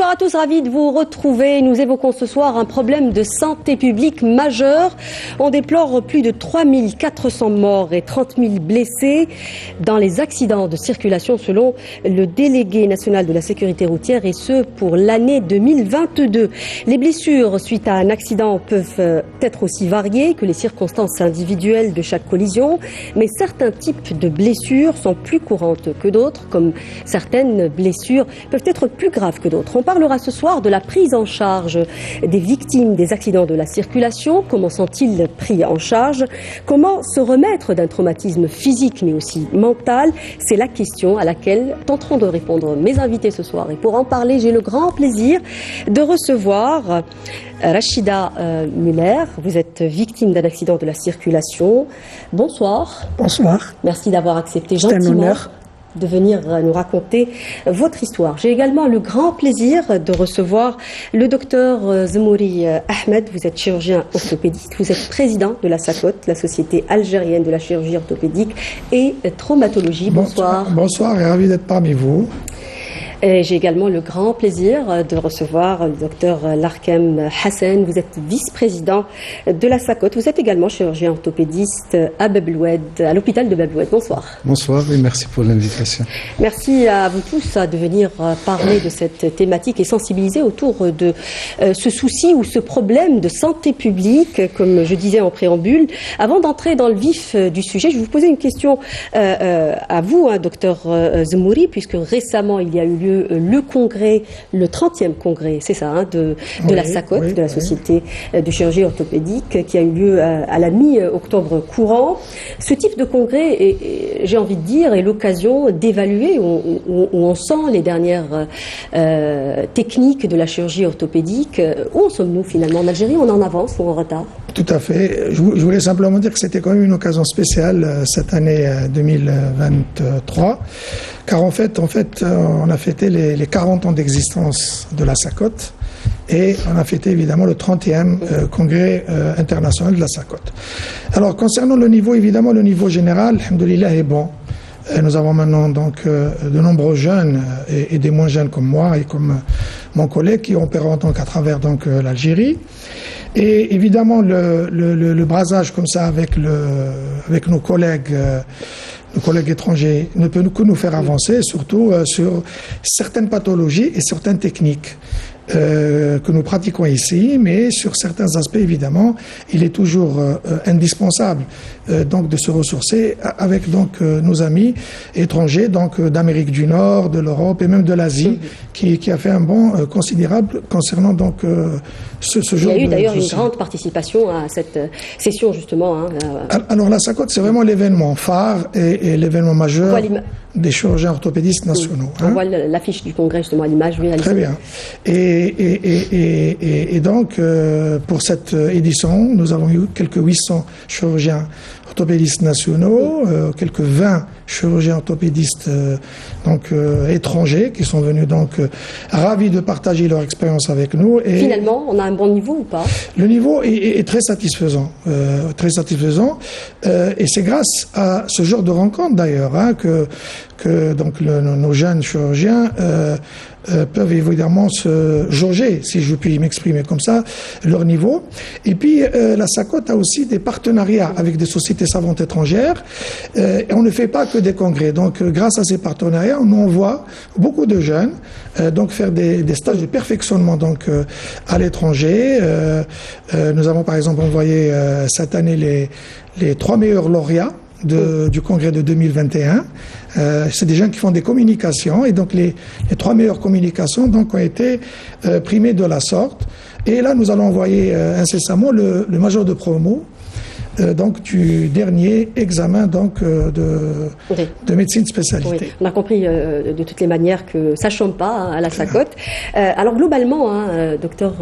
Bonsoir à tous, ravi de vous retrouver. Nous évoquons ce soir un problème de santé publique majeur. On déplore plus de 3400 morts et 30 000 blessés dans les accidents de circulation selon le délégué national de la sécurité routière et ce pour l'année 2022. Les blessures suite à un accident peuvent être aussi variées que les circonstances individuelles de chaque collision, mais certains types de blessures sont plus courantes que d'autres, comme certaines blessures peuvent être plus graves que d'autres. On parlera ce soir de la prise en charge des victimes des accidents de la circulation. Comment sont-ils pris en charge? Comment se remettre d'un traumatisme physique mais aussi mental? C'est la question à laquelle tenteront de répondre mes invités ce soir. Et pour en parler, j'ai le grand plaisir de recevoir Rachida Muller. Vous êtes victime d'un accident de la circulation. Bonsoir. Bonsoir. Merci d'avoir accepté gentiment de venir nous raconter votre histoire. J'ai également le grand plaisir de recevoir le docteur Zemouri Ahmed. Vous êtes chirurgien orthopédiste, vous êtes président de la SACOT, la Société algérienne de la chirurgie orthopédique et traumatologie. Bonsoir. Bonsoir et ravi d'être parmi vous. J'ai également le grand plaisir de recevoir le docteur Larkem Hassan. Vous êtes vice-président de la SACOT. Vous êtes également chirurgien orthopédiste à Bab El-Oued, à l'hôpital de Bab El-Oued. Bonsoir. Bonsoir et merci pour l'invitation. Merci à vous tous de venir parler de cette thématique et sensibiliser autour de ce souci ou ce problème de santé publique, comme je disais en préambule. Avant d'entrer dans le vif du sujet, je vais vous poser une question à vous, docteur Zemouri, puisque récemment il y a eu lieu le congrès, le 30e congrès, c'est ça, de la SACOT, de la Société de chirurgie orthopédique, qui a eu lieu à la mi-octobre courant. Ce type de congrès, j'ai envie de dire, est l'occasion d'évaluer où on sent les dernières techniques de la chirurgie orthopédique. Où en sommes-nous finalement? En Algérie, on est en avance ou en retard? Tout à fait. Je voulais simplement dire que c'était quand même une occasion spéciale cette année 2023, car en fait, on a fêté les 40 ans d'existence de la SACOT et on a fêté évidemment le 30e congrès international de la SACOT. Alors concernant le niveau, évidemment le niveau général, alhamdoulilah, est bon. Nous avons maintenant donc de nombreux jeunes et des moins jeunes comme moi et comme mon collègue qui opèrent donc à travers donc l'Algérie. Et évidemment le brasage comme ça avec nos collègues étrangers ne peut que nous faire avancer, surtout sur certaines pathologies et certaines techniques que nous pratiquons ici, mais sur certains aspects évidemment, il est toujours indispensable donc de se ressourcer avec donc nos amis étrangers donc d'Amérique du Nord, de l'Europe et même de l'Asie, qui a fait un bond considérable concernant donc ce genre de. Il y a eu d'ailleurs une grande participation à cette session justement. Alors la SACOT, c'est vraiment l'événement phare et l'événement majeur des chirurgiens orthopédistes nationaux. On voit l'affiche du congrès justement à l'image. Oui, très bien. Et donc, pour cette édition, nous avons eu quelques 800 chirurgiens orthopédistes nationaux, quelques 20 chirurgiens orthopédistes étrangers qui sont venus donc ravis de partager leur expérience avec nous. Et finalement, on a un bon niveau ou pas? Le niveau est très satisfaisant, et c'est grâce à ce genre de rencontre d'ailleurs que donc nos jeunes chirurgiens peuvent évidemment se jauger, si je puis m'exprimer comme ça, leur niveau. Et puis la SACOT a aussi des partenariats avec des sociétés savantes étrangères, et on ne fait pas que des congrès. Donc grâce à ces partenariats, on envoie beaucoup de jeunes donc faire des stages de perfectionnement donc à l'étranger. Nous avons par exemple envoyé cette année les 3 meilleurs lauréats du congrès de 2021. C'est des gens qui font des communications et donc les 3 meilleures communications donc ont été primées de la sorte. Et là, nous allons envoyer incessamment le major de promo donc du dernier examen donc de médecine spécialité. Oui. On a compris de toutes les manières que ça chôme pas à la SACOT. Alors globalement, docteur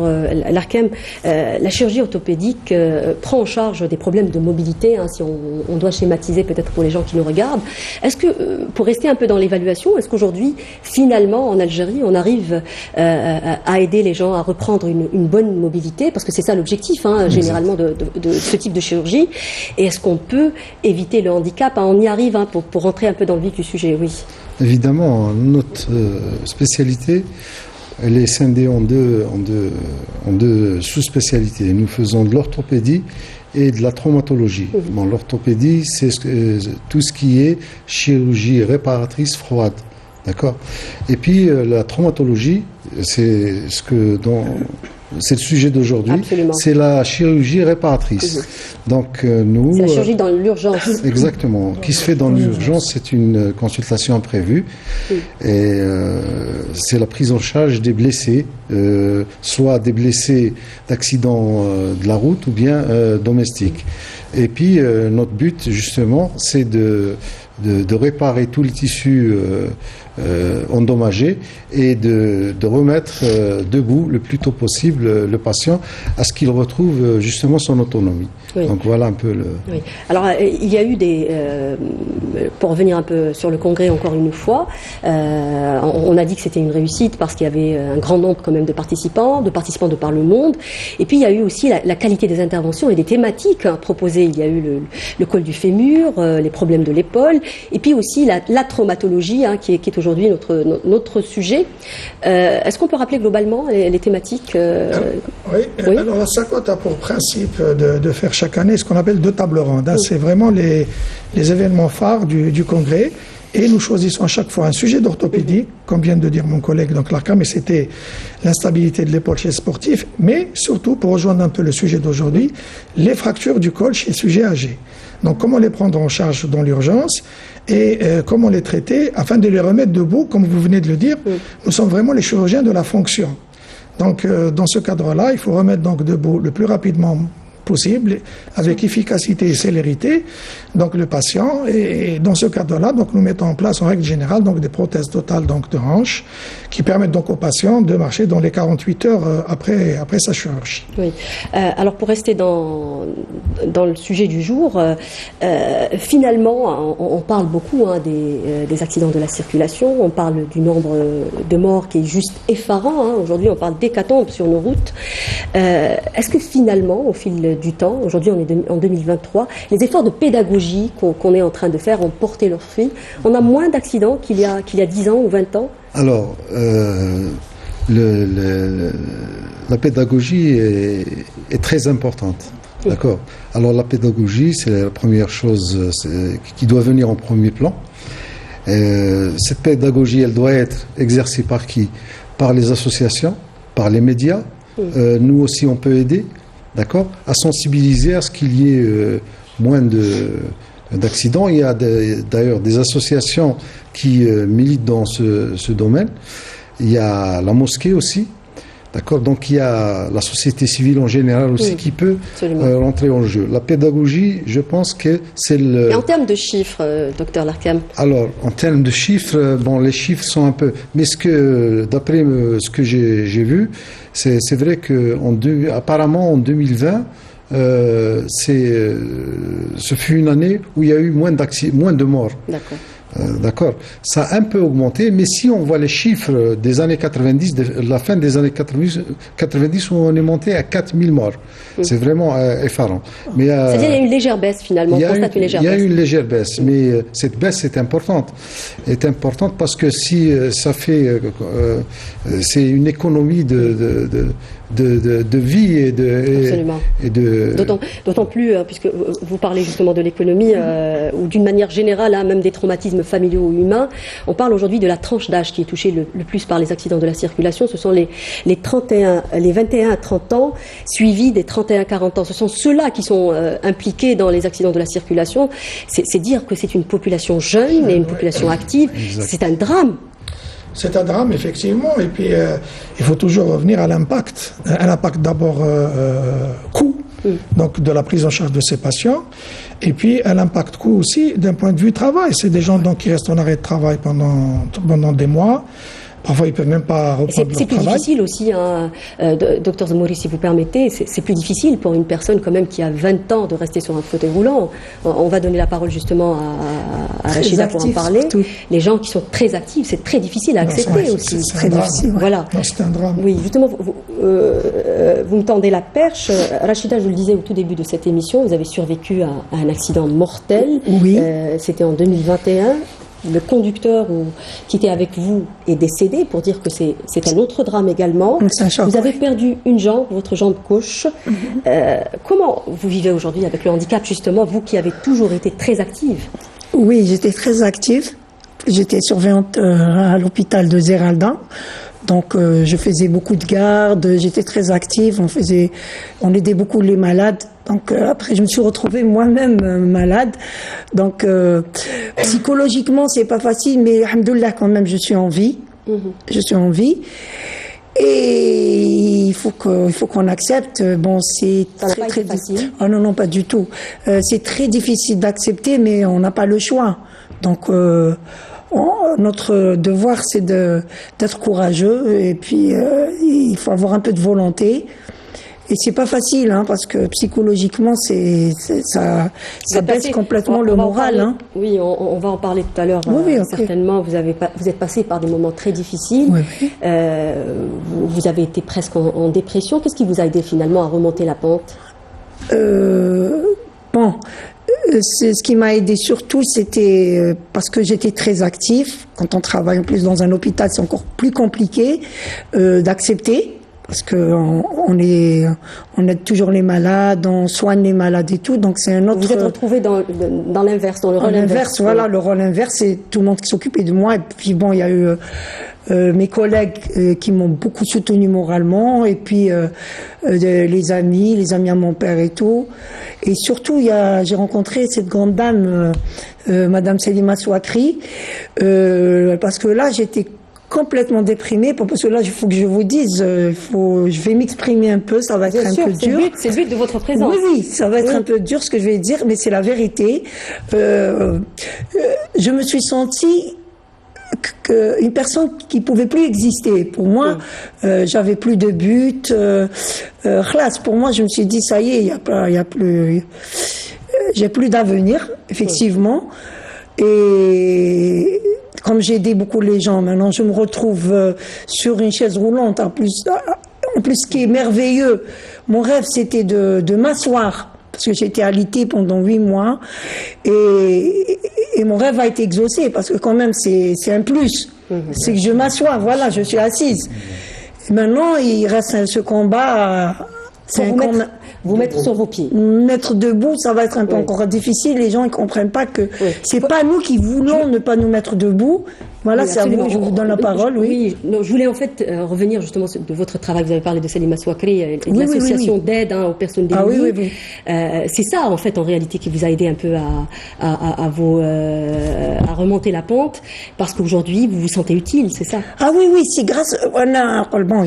Larkem, la chirurgie orthopédique prend en charge des problèmes de mobilité, si on doit schématiser peut-être pour les gens qui nous regardent. Est-ce que, pour rester un peu dans l'évaluation, est-ce qu'aujourd'hui, finalement, en Algérie, on arrive à aider les gens à reprendre une bonne mobilité? Parce que c'est ça l'objectif, généralement, de ce type de chirurgie. Et est-ce qu'on peut éviter le handicap? On y arrive pour rentrer un peu dans le vif du sujet, oui. Évidemment, notre spécialité, elle est scindée en deux sous-spécialités. Nous faisons de l'orthopédie et de la traumatologie. Bon, l'orthopédie, c'est tout ce qui est chirurgie réparatrice froide. D'accord. Et puis la traumatologie, c'est c'est le sujet d'aujourd'hui. Absolument. C'est la chirurgie réparatrice. Donc nous. C'est la chirurgie dans l'urgence. Exactement. Qui se fait dans l'urgence, c'est une consultation prévue et c'est la prise en charge des blessés, soit des blessés d'accidents de la route ou bien domestiques. Et puis notre but justement, c'est de réparer tout le tissu endommagé et de remettre debout le plus tôt possible le patient à ce qu'il retrouve justement son autonomie. Oui. Donc voilà un peu le... Oui. Alors il y a eu pour revenir un peu sur le congrès encore une fois, on a dit que c'était une réussite parce qu'il y avait un grand nombre quand même de participants de par le monde. Et puis il y a eu aussi la qualité des interventions et des thématiques proposées. Il y a eu le col du fémur, les problèmes de l'épaule, et puis aussi la traumatologie qui est aujourd'hui notre sujet. Est-ce qu'on peut rappeler globalement les thématiques Oui. Alors la SACOT a pour principe de faire chaque année ce qu'on appelle 2 tables rondes. C'est vraiment les événements phares du congrès. Et nous choisissons à chaque fois un sujet d'orthopédie, comme vient de dire mon collègue donc l'ARCAM, mais c'était l'instabilité de l'épaule chez les sportifs, mais surtout, pour rejoindre un peu le sujet d'aujourd'hui, les fractures du col chez les sujets âgés. Donc comment les prendre en charge dans l'urgence et comment les traiter afin de les remettre debout, comme vous venez de le dire. Nous sommes vraiment les chirurgiens de la fonction. Donc dans ce cadre-là, il faut remettre donc debout le plus rapidement possible, avec efficacité et célérité, donc le patient. Et dans ce cadre-là, donc nous mettons en place en règle générale donc des prothèses totales donc de hanches qui permettent donc au patient de marcher dans les 48 heures après sa chirurgie. Oui. Alors pour rester dans le sujet du jour, finalement, on parle beaucoup des accidents de la circulation, on parle du nombre de morts qui est juste effarant. Aujourd'hui, on parle d'hécatombes sur nos routes. Est-ce que finalement, au fil du temps, aujourd'hui on est en 2023, les efforts de pédagogie qu'on est en train de faire ont porté leurs fruits? On a moins d'accidents qu'il y a 10 ans ou 20 ans? Alors, la pédagogie est très importante. D'accord. Alors la pédagogie, c'est la première chose qui doit venir en premier plan. Cette pédagogie, elle doit être exercée par qui? Par les associations, par les médias. Nous aussi, on peut aider, d'accord, à sensibiliser à ce qu'il y ait moins d'accidents. Il y a d'ailleurs des associations qui militent dans ce domaine. Il y a la mosquée aussi. D'accord. Donc il y a la société civile en général aussi qui peut rentrer en jeu. La pédagogie, je pense que c'est le... Et en termes de chiffres, docteur Larcam? Alors, en termes de chiffres, bon, les chiffres sont un peu... Mais d'après ce que j'ai vu, c'est vrai que apparemment en 2020, ce fut une année où il y a eu moins de morts. D'accord. D'accord. Ça a un peu augmenté, mais si on voit les chiffres des années 90, de la fin des années 90 où on est monté à 4000 morts. C'est vraiment effarant. C'est-à-dire qu'il y a une légère baisse finalement. Il y a une légère baisse, mais cette baisse est importante. Est importante parce que si ça fait... c'est une économie de vie et de... D'autant plus, puisque vous parlez justement de l'économie, ou d'une manière générale, même des traumatismes familiaux ou humains, on parle aujourd'hui de la tranche d'âge qui est touchée le plus par les accidents de la circulation. Ce sont les 21 à 30 ans, suivis des 31 à 40 ans. Ce sont ceux-là qui sont impliqués dans les accidents de la circulation. C'est dire que c'est une population jeune et une population active. Exact. C'est un drame. C'est un drame, effectivement, et puis il faut toujours revenir à l'impact. Un impact d'abord coût, donc de la prise en charge de ces patients, et puis un impact coût aussi d'un point de vue travail. C'est des gens donc qui restent en arrêt de travail pendant des mois. Parfois, ils ne peuvent même pas reprendre leur travail. C'est plus difficile aussi, docteur Zmouri, si vous permettez, c'est plus difficile pour une personne quand même qui a 20 ans de rester sur un fauteuil roulant. On va donner la parole justement à Rachida pour en parler. Surtout. Les gens qui sont très actifs, c'est très difficile à accepter aussi. C'est très difficile. Voilà. Non, c'est un drame. Oui, justement, vous me tendez la perche. Rachida, je vous le disais au tout début de cette émission, vous avez survécu à un accident mortel. Oui. C'était en 2021. le conducteur qui était avec vous est décédé, pour dire que c'est un autre drame également. C'est un choc, vous avez perdu une jambe, votre jambe gauche. Comment vous vivez aujourd'hui avec le handicap, justement, vous qui avez toujours été très active? Oui, j'étais très active. J'étais surveillante à l'hôpital de Zeralda. Donc, je faisais beaucoup de gardes, j'étais très active, on aidait beaucoup les malades. Donc, après, je me suis retrouvée moi-même malade. Donc, psychologiquement, c'est pas facile, mais alhamdoulilah, quand même, je suis en vie. Je suis en vie. Et il faut qu'on accepte. Bon, c'est très facile. Ah non, pas du tout. C'est très difficile d'accepter, mais on n'a pas le choix. Donc, notre devoir, c'est d'être courageux, et puis il faut avoir un peu de volonté. Et c'est pas facile, hein, parce que psychologiquement, ça baisse complètement le moral. Hein. Oui, on va en parler tout à l'heure. Oui, okay. Certainement, vous êtes passé par des moments très difficiles. Oui. Vous avez été presque en dépression. Qu'est-ce qui vous a aidé finalement à remonter la pente? Bon. Ce qui m'a aidé surtout, c'était parce que j'étais très active. Quand on travaille en plus dans un hôpital, c'est encore plus compliqué d'accepter, parce que on aide toujours les malades, on soigne les malades et tout. Donc c'est un autre. Vous êtes retrouvé dans l'inverse, dans le rôle inverse. Voilà, le rôle inverse, c'est tout le monde qui s'occupait de moi. Et puis bon, il y a eu mes collègues qui m'ont beaucoup soutenu moralement, et puis les amis à mon père et tout. Et surtout, j'ai rencontré cette grande dame, Madame Selima Souakri, parce que là, j'étais complètement déprimée, parce que là, il faut que je vous dise, je vais m'exprimer un peu, ça va être un peu dur. C'est le but de votre présence. Oui, ça va être un peu dur ce que je vais dire, mais c'est la vérité. Je me suis sentie une personne qui pouvait plus exister. Pour moi, j'avais plus de but. Pour moi, je me suis dit, ça y est, il y a plus, j'ai plus d'avenir, effectivement. Et comme j'ai aidé beaucoup les gens, maintenant, je me retrouve sur une chaise roulante. En plus, ce qui est merveilleux, mon rêve, c'était de m'asseoir. Parce que j'étais alitée pendant 8 mois, et mon rêve a été exaucé, parce que quand même c'est un plus. C'est que je m'assois, voilà, je suis assise. Et maintenant, il reste ce combat. Vous mettre sur vos pieds. Mettre debout, ça va être un peu encore difficile. Les gens ne comprennent pas que c'est pas nous qui voulons ne pas nous mettre debout. Voilà, c'est à vous, je vous donne la parole. Oui, non, je voulais en fait revenir justement de votre travail. Vous avez parlé de Selima Souakri et de l'association d'aide aux personnes démunies. C'est ça en fait en réalité qui vous a aidé un peu à remonter la pente, parce qu'aujourd'hui vous vous sentez utile, c'est ça? Ah oui, c'est grâce. Bon,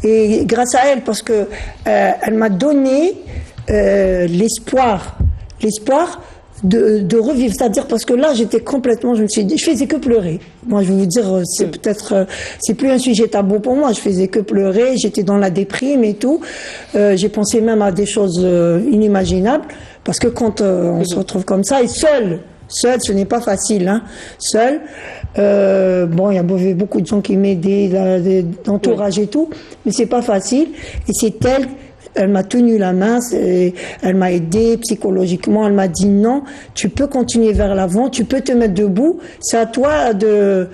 et grâce à elle, parce que elle m'a donné l'espoir de revivre, c'est-à-dire parce que là j'étais complètement, je faisais que pleurer. Moi je vais vous dire, c'est plus un sujet tabou pour moi, je faisais que pleurer, j'étais dans la déprime et tout. J'ai pensé même à des choses inimaginables, parce que quand on se retrouve comme ça, et seul, ce n'est pas facile, hein. Seul, bon, il y avait beaucoup de gens qui m'aidaient, d'entourage et tout, mais c'est pas facile. Et c'est elle m'a tenu la main, elle m'a aidé psychologiquement, elle m'a dit non, tu peux continuer vers l'avant, tu peux te mettre debout, c'est à toi d'être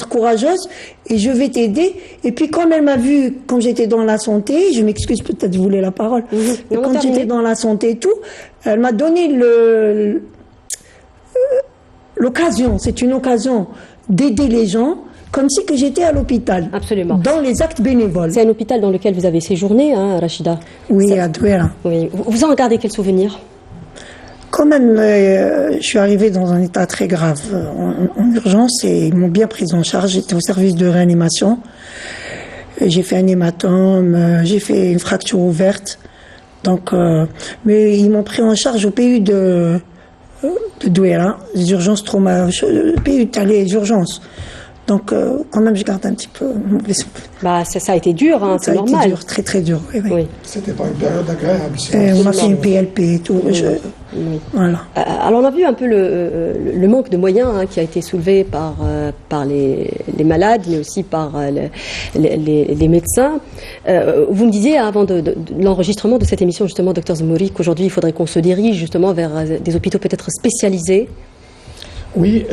courageuse, et je vais t'aider. Et puis quand elle m'a vu, quand j'étais dans la santé, je m'excuse, peut-être vous voulez la parole, quand j'étais dans la santé et tout, elle m'a donné l'occasion, c'est une occasion d'aider les gens, comme si que j'étais à l'hôpital. Absolument. Dans les actes bénévoles. C'est un hôpital dans lequel vous avez séjourné, hein, Rachida? Oui, à Douala. Oui. Vous en gardez quel souvenir? Quand même, je suis arrivée dans un état très grave en urgence, et ils m'ont bien prise en charge. J'étais au service de réanimation. J'ai fait un hématome, j'ai fait une fracture ouverte. Donc, mais ils m'ont pris en charge au PU de Douala, les urgences trauma, PU, les urgences. Donc, quand même, je garde un petit peu mon mauvais souvenir. Bah, ça a été dur, hein, c'est Ça a été normal. dur, très très dur. Oui, oui. Oui. C'était pas une période agréable. On m'a fait une PLP et tout. Voilà. Alors on a vu un peu le manque de moyens qui a été soulevé par les malades, mais aussi par les médecins. Vous me disiez avant de l'enregistrement de cette émission, justement, Dr Zmouri, qu'aujourd'hui il faudrait qu'on se dirige justement vers des hôpitaux peut-être spécialisés. Oui,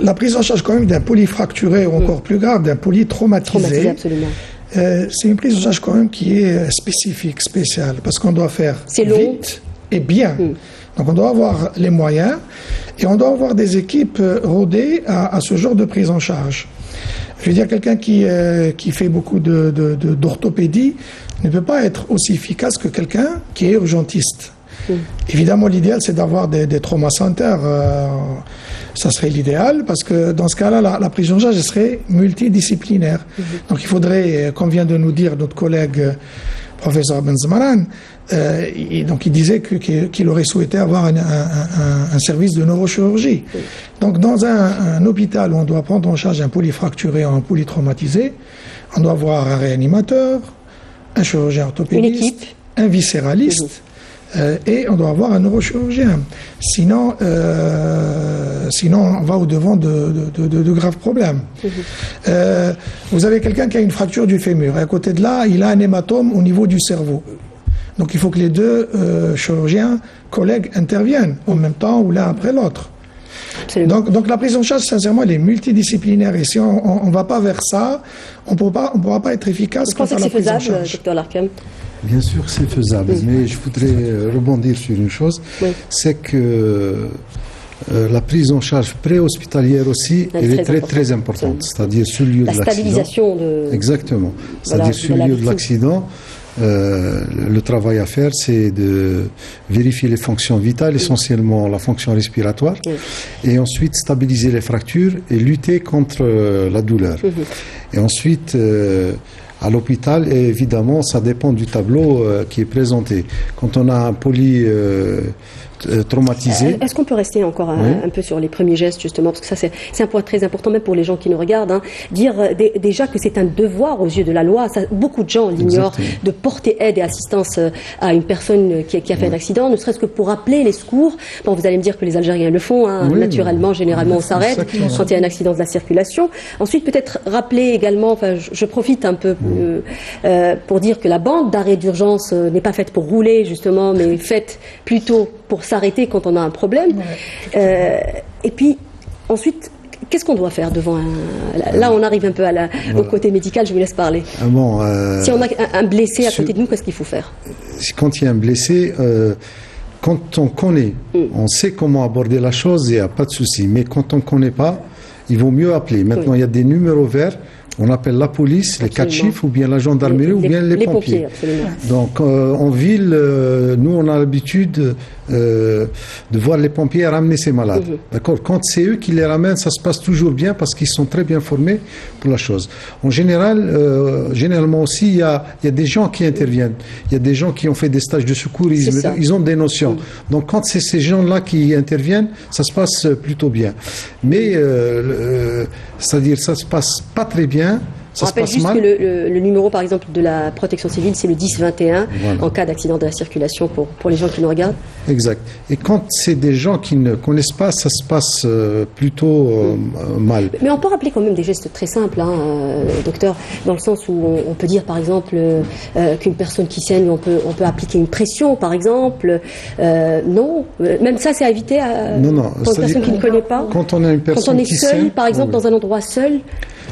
la prise en charge quand même d'un polyfracturé, ou encore plus grave, d'un polytraumatisé. Absolument. C'est une prise en charge quand même qui est spécifique, spéciale, parce qu'on doit faire vite et bien. Donc on doit avoir les moyens et on doit avoir des équipes rodées à ce genre de prise en charge. Je veux dire, quelqu'un qui fait beaucoup d'orthopédie ne peut pas être aussi efficace que quelqu'un qui est urgentiste. Évidemment, l'idéal, c'est d'avoir des trauma centers. Ça serait l'idéal, parce que dans ce cas-là, la prise en charge serait multidisciplinaire. Donc il faudrait, comme vient de nous dire notre collègue professeur Benzemaran, donc il disait qu'il aurait souhaité avoir un service de neurochirurgie. Donc dans un hôpital où on doit prendre en charge un polyfracturé ou un polytraumatisé, on doit avoir un réanimateur, un chirurgien orthopédiste, un viscéraliste, et on doit avoir un neurochirurgien. Sinon, on va au-devant de graves problèmes. Vous avez quelqu'un qui a une fracture du fémur, et à côté de là, il a un hématome au niveau du cerveau. Donc il faut que les deux chirurgiens, collègues, interviennent en même temps ou l'un après l'autre. Donc la prise en charge, sincèrement, elle est multidisciplinaire. Et si on ne va pas vers ça, on ne pourra pas être efficace quant à la prise en charge. Vous pensez que c'est faisable, Dr Larkham ? Bien sûr, c'est faisable, mais je voudrais rebondir sur une chose, c'est que la prise en charge préhospitalière aussi, elle est très importante, c'est-à-dire sur le lieu de l'accident. La stabilisation de... Exactement, c'est-à-dire sur le lieu de l'accident, le travail à faire, c'est de vérifier les fonctions vitales, essentiellement la fonction respiratoire, et ensuite stabiliser les fractures et lutter contre la douleur. Et ensuite... à l'hôpital, et évidemment, ça dépend du tableau qui est présenté. Quand on a un traumatisé... Est-ce qu'on peut rester encore un peu sur les premiers gestes, justement, parce que ça, c'est un point très important, même pour les gens qui nous regardent, dire déjà que c'est un devoir aux yeux de la loi. Ça, beaucoup de gens l'ignorent, de porter aide et assistance à une personne qui a fait un accident, ne serait-ce que pour appeler les secours. Bon, vous allez me dire que les Algériens le font, naturellement, généralement, on s'arrête quand il y a un accident de la circulation. Ensuite, peut-être rappeler également, enfin, je profite un peu pour dire que la bande d'arrêt d'urgence n'est pas faite pour rouler, justement, mais faite plutôt pour s'arrêter quand on a un problème. Et puis, ensuite, qu'est-ce qu'on doit faire devant un... Là, on arrive un peu au côté médical, je vous laisse parler. Si on a un blessé à côté de nous, qu'est-ce qu'il faut faire ? Quand il y a un blessé, quand on connaît, on sait comment aborder la chose, il n'y a pas de souci. Mais quand on ne connaît pas, il vaut mieux appeler. Maintenant, il y a des numéros verts. On appelle la police, les 4 chiffres, ou bien la gendarmerie, ou bien les pompiers. Donc, en ville, nous, on a l'habitude de voir les pompiers ramener ces malades. D'accord ? Quand c'est eux qui les ramènent, ça se passe toujours bien parce qu'ils sont très bien formés pour la chose. En général, généralement aussi, il y a des gens qui interviennent. Il y a des gens qui ont fait des stages de secourisme. Ils ont des notions. Donc, quand c'est ces gens-là qui interviennent, ça se passe plutôt bien. Mais, c'est-à-dire, ça se passe pas très bien. On rappelle juste que le numéro, par exemple, de la protection civile, c'est le 1021, en cas d'accident de la circulation pour les gens qui nous regardent. Exact. Et quand c'est des gens qui ne connaissent pas, ça se passe plutôt mal. Mais on peut rappeler quand même des gestes très simples, docteur, dans le sens où on peut dire, par exemple, qu'une personne qui saigne, on peut appliquer une pression, par exemple. Non, même ça, c'est à éviter pour une personne qui ne connaît pas. Quand on a une personne quand on est qui seul, saigne, par exemple, dans un endroit seul.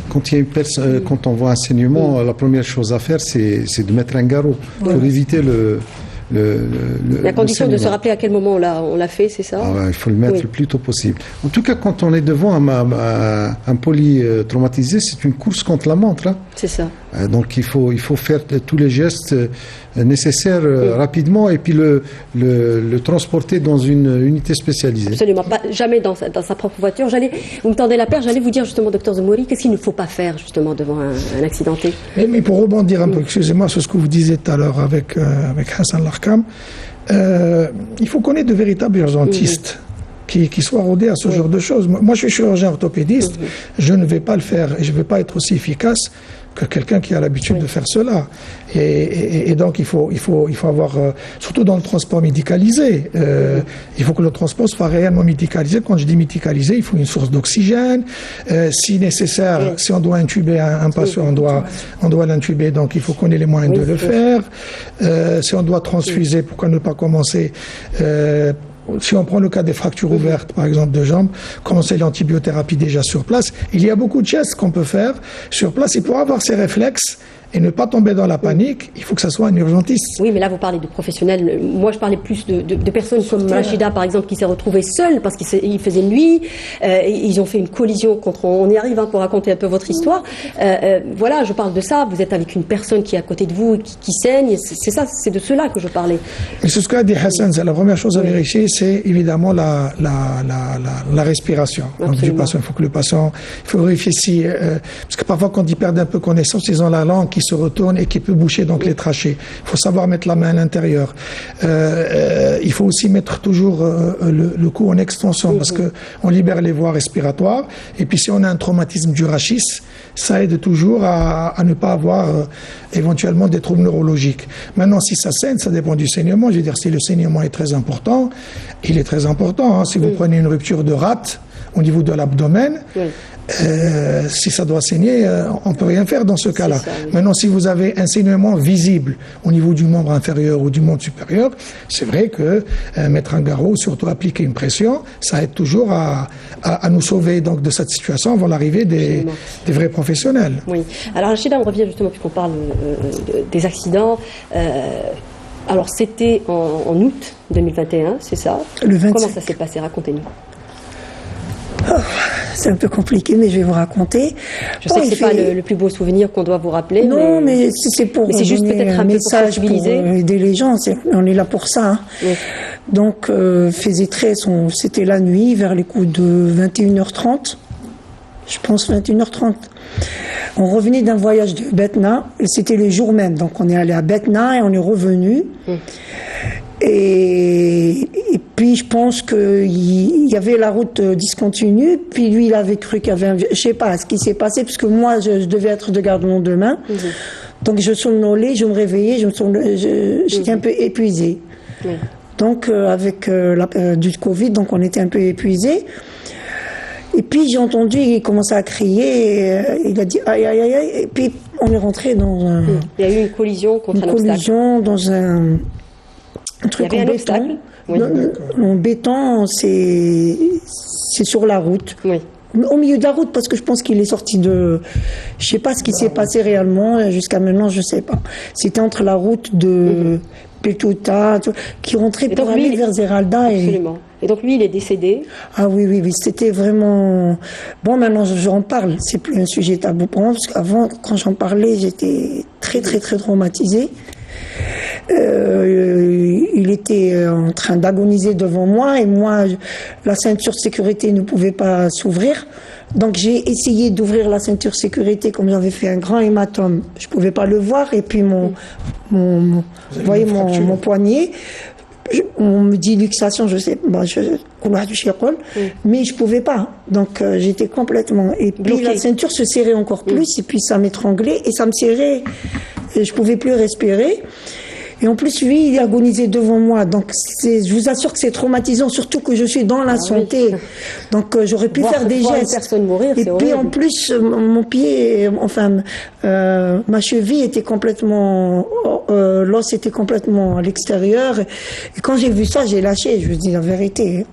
Quand il y a une personne, quand on voit un saignement, la première chose à faire, c'est de mettre un garrot pour éviter la condition de se rappeler à quel moment on l'a fait, c'est ça ? Il faut le mettre le plus tôt possible. En tout cas, quand on est devant un polytraumatisé, c'est une course contre la montre. C'est ça. Donc il faut faire tous les gestes nécessaires rapidement et puis le transporter dans une unité spécialisée. Absolument, pas, jamais dans sa propre voiture. Vous me tendez la perche, j'allais vous dire justement, docteur Zmouri, qu'est-ce qu'il ne faut pas faire justement devant un accidenté ? Mais pour rebondir un peu, excusez-moi, sur ce que vous disiez tout à l'heure avec Hassan Larkham, il faut connaître de véritables urgentistes qui soit rodé à ce genre de choses. Moi, je suis chirurgien orthopédiste, je ne vais pas le faire et je ne vais pas être aussi efficace que quelqu'un qui a l'habitude de faire cela. Et donc, il faut avoir, surtout dans le transport médicalisé, il faut que le transport soit réellement médicalisé. Quand je dis médicalisé, il faut une source d'oxygène. Si nécessaire, si on doit intuber un patient, on doit l'intuber. Donc, il faut qu'on ait les moyens de le faire. Si on doit transfuser, pourquoi ne pas commencer si on prend le cas des fractures ouvertes, par exemple, de jambes, commencer l'antibiothérapie déjà sur place. Il y a beaucoup de gestes qu'on peut faire sur place. Et pour avoir ces réflexes et ne pas tomber dans la panique, il faut que ça soit un urgentiste. Oui, mais là, vous parlez de professionnels. Moi, je parlais plus de personnes comme Rachida, par exemple, qui s'est retrouvée seule parce qu'il faisait nuit. Ils ont fait une collision contre... On y arrive pour raconter un peu votre histoire. Voilà, je parle de ça. Vous êtes avec une personne qui est à côté de vous et qui saigne. C'est ça, c'est de cela que je parlais. Mais c'est ce qu'a dit Hassan. C'est la première chose à vérifier, c'est évidemment la respiration. Donc, du patient, il faut que le patient... Il faut vérifier si... parce que parfois, quand ils perdent un peu connaissance, ils ont la langue qui se retourne et qui peut boucher donc les trachées. Il faut savoir mettre la main à l'intérieur. Il faut aussi mettre toujours le cou en extension parce que on libère les voies respiratoires. Et puis si on a un traumatisme du rachis, ça aide toujours à ne pas avoir éventuellement des troubles neurologiques. Maintenant, si ça saigne, ça dépend du saignement. Je veux dire, si le saignement est très important, il est très important. Hein. Si vous prenez une rupture de rate au niveau de l'abdomen, si ça doit saigner, on peut rien faire dans ce cas-là. Ça, oui. Maintenant, si vous avez un saignement visible au niveau du membre inférieur ou du membre supérieur, c'est vrai que mettre un garrot, surtout appliquer une pression, ça aide toujours à nous sauver donc de cette situation avant l'arrivée des vrais professionnels. Oui. Alors, Rachida, on revient justement puisqu'on parle des accidents. Alors, c'était en août 2021, c'est ça? Le 25. Comment ça s'est passé? Racontez-nous. Oh, c'est un peu compliqué, mais je vais vous raconter. Je sais que c'est pas le plus beau souvenir qu'on doit vous rappeler. Non, mais c'est pour juste peut-être un message pour aider les gens. On est là pour ça. Hein. Oui. Donc, c'était la nuit, vers les coups de 21h30. Je pense 21h30. On revenait d'un voyage de Betna, et c'était le jour même. Donc, on est allé à Betna et on est revenu. Et puis je pense qu'il y avait la route discontinue, puis lui il avait cru qu'il y avait je sais pas ce qui s'est passé, parce que moi je devais être de garde le lendemain, donc je somnolais, je me réveillais, j'étais un peu épuisée. Donc avec du Covid, donc on était un peu épuisés. Et puis j'ai entendu, il commençait à crier, il a dit aïe aïe aïe aïe, et puis on est rentré dans un... Il y a eu une collision contre un obstacle. Une collision dans un truc en béton. En béton, c'est sur la route. Oui. Au milieu de la route, parce que je pense qu'il est sorti de... Je sais pas ce qui s'est passé réellement, jusqu'à maintenant, je sais pas. C'était entre la route de Petouta, qui rentrait pour aller vers Zeralda. Absolument. Et donc lui, il est décédé. Ah oui, c'était vraiment... Bon, maintenant, j'en parle. C'est plus un sujet tabou pour moi, parce qu'avant, quand j'en parlais, j'étais très, très, très traumatisée. Il était en train d'agoniser devant moi et moi, la ceinture de sécurité ne pouvait pas s'ouvrir. Donc j'ai essayé d'ouvrir la ceinture de sécurité comme j'avais fait un grand hématome. Je pouvais pas le voir et puis mon poignet, on me dit luxation, je sais, couloir du chirol, mais je pouvais pas. Donc j'étais complètement... Et puis bloqué. La ceinture se serrait encore plus et puis ça m'étranglait et ça me serrait. Et je pouvais plus respirer. Et en plus, lui, il agonisait devant moi. Donc, je vous assure que c'est traumatisant, surtout que je suis dans la santé. Oui. Donc, j'aurais pu faire des gestes. Personne mourir, et puis, horrible. En plus, mon pied, ma cheville était complètement, l'os était complètement à l'extérieur. Et quand j'ai vu ça, j'ai lâché. Je vous dis la vérité.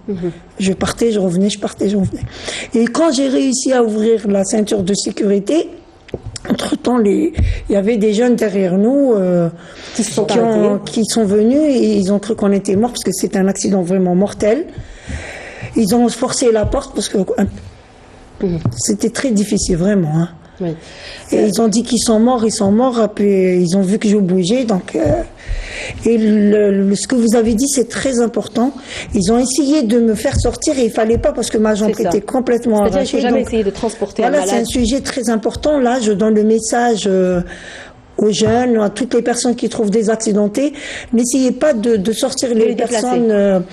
Je partais, je revenais, je partais, je revenais. Et quand j'ai réussi à ouvrir la ceinture de sécurité, entre-temps, il y avait des jeunes derrière nous qui sont venus et ils ont cru qu'on était morts parce que c'était un accident vraiment mortel. Ils ont forcé la porte parce que c'était très difficile, vraiment. Hein. Oui. Et ils ont dit qu'ils sont morts, puis ils ont vu que je bougeais, donc... Et ce que vous avez dit, c'est très important. Ils ont essayé de me faire sortir et il fallait pas parce que ma jambe était complètement arrachée. C'est-à-dire qu'il faut jamais essayer de transporter un malade. Voilà, c'est un sujet très important. Là, je donne le message aux jeunes, à toutes les personnes qui trouvent des accidentés. N'essayez pas de sortir les personnes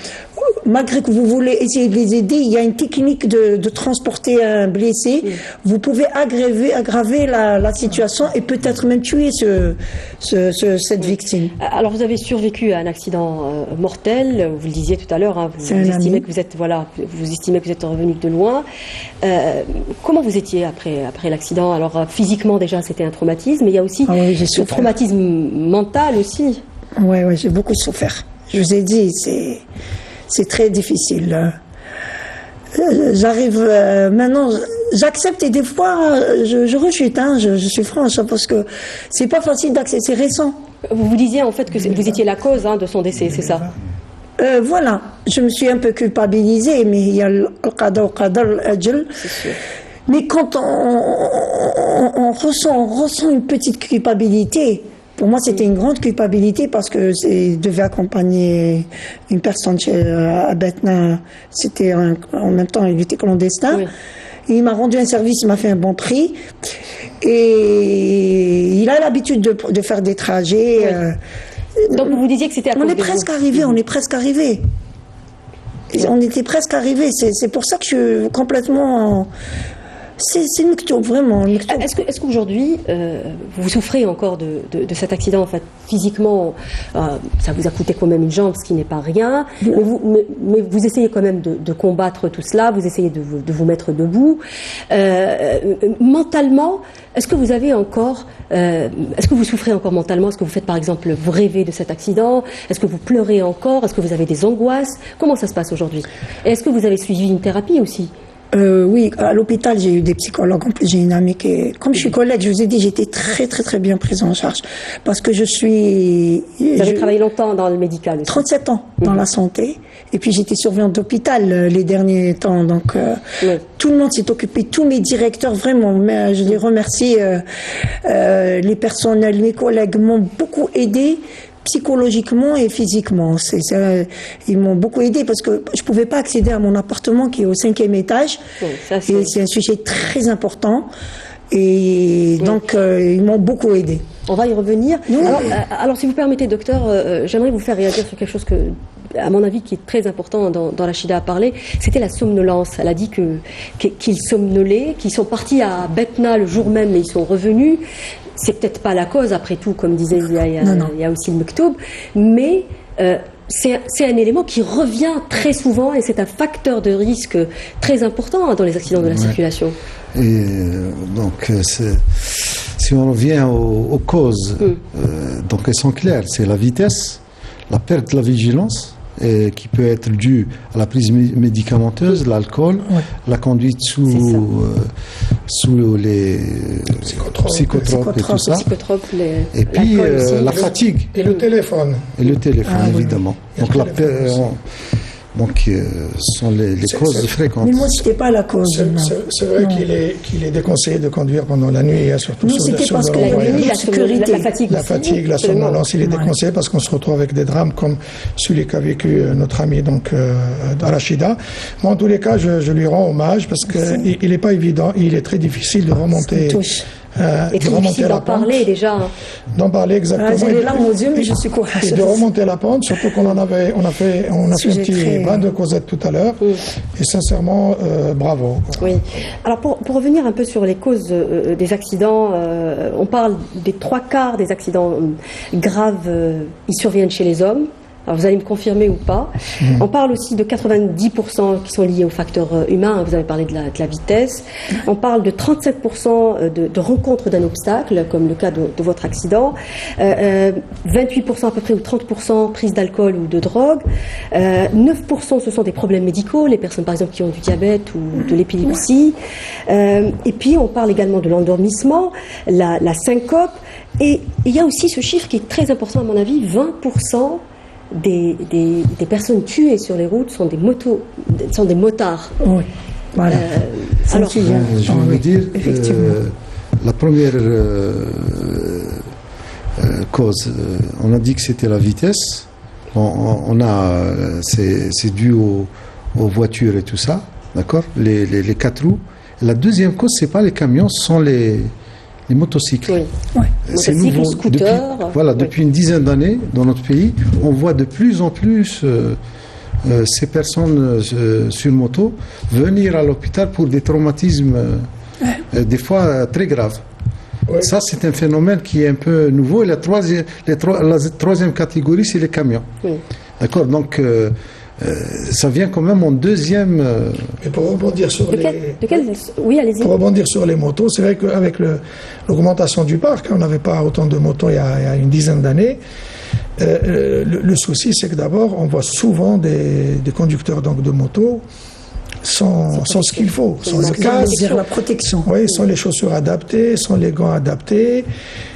malgré que vous voulez essayer de les aider, il y a une technique de transporter un blessé. Vous pouvez aggraver la situation et peut-être même tuer cette victime. Alors vous avez survécu à un accident mortel, vous le disiez tout à l'heure, hein, vous estimez que vous êtes revenu de loin. Comment vous étiez après l'accident? Alors physiquement déjà c'était un traumatisme, mais il y a aussi le traumatisme mental aussi. Oui, j'ai beaucoup souffert. Je vous ai dit, c'est très difficile. J'arrive maintenant, j'accepte et des fois je rechute, hein, je suis franche, parce que c'est pas facile d'accepter, c'est récent. Vous disiez en fait que vous étiez la cause de son décès, c'est ça? Voilà, je me suis un peu culpabilisée, mais il y a le qadar al-ajl. Mais quand on ressent une petite culpabilité, pour moi c'était une grande culpabilité parce que je devais accompagner une personne à Betna, c'était en même temps il était clandestin. Oui. Et il m'a rendu un service, il m'a fait un bon prix. Et il a l'habitude de faire des trajets. Oui. Donc vous disiez que c'était à cause on est presque arrivé. On était presque arrivé. C'est pour ça que je suis complètement... C'est Mektoub, vraiment. Est-ce qu'aujourd'hui, vous souffrez encore de cet accident, en fait, physiquement, ça vous a coûté quand même une jambe, ce qui n'est pas rien, mais vous essayez quand même de combattre tout cela, vous essayez de vous mettre debout. Mentalement, est-ce que vous avez encore, est-ce que vous souffrez encore mentalement? Est-ce que vous faites, par exemple, vous rêvez de cet accident? Est-ce que vous pleurez encore? Est-ce que vous avez des angoisses? Comment ça se passe aujourd'hui? Et est-ce que vous avez suivi une thérapie aussi? Oui, à l'hôpital, j'ai eu des psychologues. En plus, j'ai une amie comme je suis collègue, je vous ai dit, j'étais très, très, très bien prise en charge. Parce que Vous avez travaillé longtemps dans le médical aussi. 37 ans dans la santé. Et puis, j'étais surveillante d'hôpital les derniers temps. Donc, tout le monde s'est occupé, tous mes directeurs, vraiment. Mais je les remercie. Les personnels, mes collègues m'ont beaucoup aidé. Psychologiquement et physiquement. Ils m'ont beaucoup aidé parce que je pouvais pas accéder à mon appartement qui est au 5e étage. Oui, et c'est un sujet très important. Et donc, ils m'ont beaucoup aidé. On va y revenir. Alors, si vous permettez, docteur, j'aimerais vous faire réagir sur quelque chose que, à mon avis, qui est très important dont Rachida a parlé. C'était la somnolence. Elle a dit qu'ils somnolaient, qu'ils sont partis à Betna le jour même, mais ils sont revenus. C'est peut-être pas la cause, après tout, comme disait, il y a aussi le Mektoub, mais c'est un élément qui revient très souvent et c'est un facteur de risque très important dans les accidents de la circulation. Et donc, si on revient aux causes, donc elles sont claires, c'est la vitesse, la perte de la vigilance, qui peut être due à la prise médicamenteuse, l'alcool, la conduite sous les psychotropes et tout ça. Et puis la fatigue. Et le téléphone. Et le téléphone, évidemment. Donc, ce sont les causes fréquentes. Mais moi, c'était pas la cause. C'est vrai qu'il est déconseillé de conduire pendant la nuit, surtout sur parce que la nuit, la sécurité, la fatigue, la somnolence, il est déconseillé parce qu'on se retrouve avec des drames comme celui qu'a vécu notre ami Rachida. Moi, en tous les cas, je lui rends hommage parce qu'il n'est pas évident, il est très difficile de remonter. Et très difficile d'en parler déjà. D'en parler exactement. J'ai les larmes aux yeux, mais je suis courageuse. Et de remonter la pente, surtout qu'on a fait un petit brin de causette tout à l'heure. Et sincèrement, bravo. Oui. Alors pour revenir un peu sur les causes des accidents, on parle des 3/4 des accidents graves, ils surviennent chez les hommes. Alors vous allez me confirmer ou pas. On parle aussi de 90% qui sont liés aux facteurs humains. Vous avez parlé de la vitesse. On parle de 37% de rencontres d'un obstacle, comme le cas de votre accident. 28% à peu près ou 30% prise d'alcool ou de drogue. 9% ce sont des problèmes médicaux, les personnes par exemple qui ont du diabète ou de l'épilepsie. Et puis on parle également de l'endormissement, la syncope. Et il y a aussi ce chiffre qui est très important à mon avis, 20% des personnes tuées sur les routes sont des motards. Oui, voilà. Alors, je vais vous dire, la première cause, on a dit que c'était la vitesse. C'est dû aux voitures et tout ça, d'accord, les 4 roues. La deuxième cause, c'est pas les camions, ce sont les motocycles. Oui. C'est nouveau. Scooters. Depuis une dizaine d'années, dans notre pays, on voit de plus en plus ces personnes sur moto venir à l'hôpital pour des traumatismes des fois très graves. Ouais. Ça, c'est un phénomène qui est un peu nouveau. Et la troisième catégorie, c'est les camions. Oui. D'accord, donc ça vient quand même en deuxième. Et pour rebondir sur Oui, allez-y. Pour rebondir sur les motos, c'est vrai qu'avec l'augmentation du parc, on n'avait pas autant de motos il y a une dizaine d'années. Le souci, c'est que d'abord, on voit souvent des conducteurs donc, de motos sans ce qu'il faut, sans le casque, la protection. oui, sans les chaussures adaptées, sans les gants adaptés.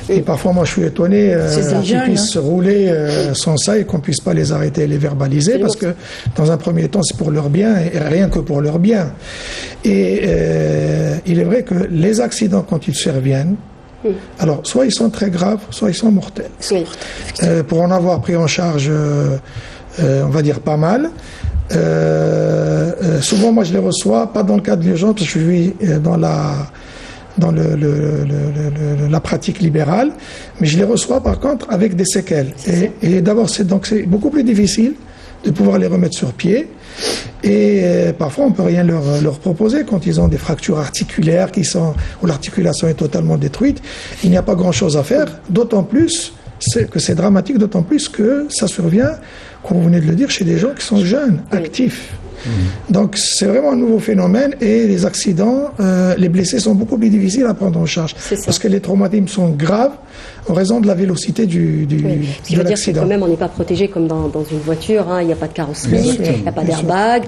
Et parfois, moi, je suis étonné qu'ils puissent rouler sans ça et qu'on puisse pas les arrêter et les verbaliser, parce que dans un premier temps, c'est pour leur bien et rien que pour leur bien. Et il est vrai que les accidents, quand ils surviennent, alors soit ils sont très graves, soit ils sont mortels. Oui. Pour en avoir pris en charge, on va dire pas mal. Souvent, moi, je les reçois pas dans le cadre de l'urgence, parce que je suis dans la pratique libérale, mais je les reçois par contre avec des séquelles. Et d'abord, c'est beaucoup plus difficile de pouvoir les remettre sur pied. Et parfois, on peut rien leur proposer quand ils ont des fractures articulaires où l'articulation est totalement détruite. Il n'y a pas grand-chose à faire, d'autant plus que c'est dramatique, d'autant plus que ça survient, comme vous venez de le dire, chez des gens qui sont jeunes, actifs. Donc c'est vraiment un nouveau phénomène et les accidents, les blessés sont beaucoup plus difficiles à prendre en charge parce que les traumatismes sont graves en raison de la vélocité de Ce qui veut dire que l'accident. quand même on n'est pas protégé comme dans une voiture, hein. Il n'y a pas de carrosserie, il n'y a pas d'airbag,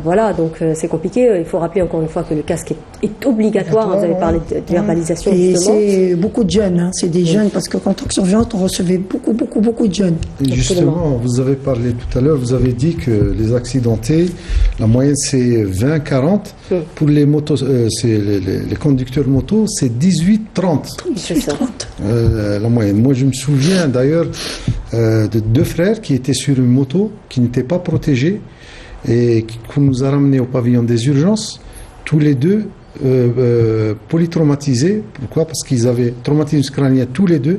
voilà, donc c'est compliqué. Il faut rappeler encore une fois que le casque est obligatoire. Vous avez parlé de verbalisation Et justement. c'est beaucoup de jeunes, hein. C'est des jeunes parce que quand on survient, on recevait beaucoup de jeunes. Et justement, vous avez parlé tout à l'heure, vous avez dit que les accidentés, la moyenne c'est 20-40. Pour les motos, les conducteurs moto, c'est 18-30. C'est ça. La moyenne. Moi, je me souviens d'ailleurs de deux frères qui étaient sur une moto, qui n'étaient pas protégés et qu'on nous a ramenés au pavillon des urgences, tous les deux polytraumatisés. Pourquoi? Parce qu'ils avaient traumatisme crânien tous les deux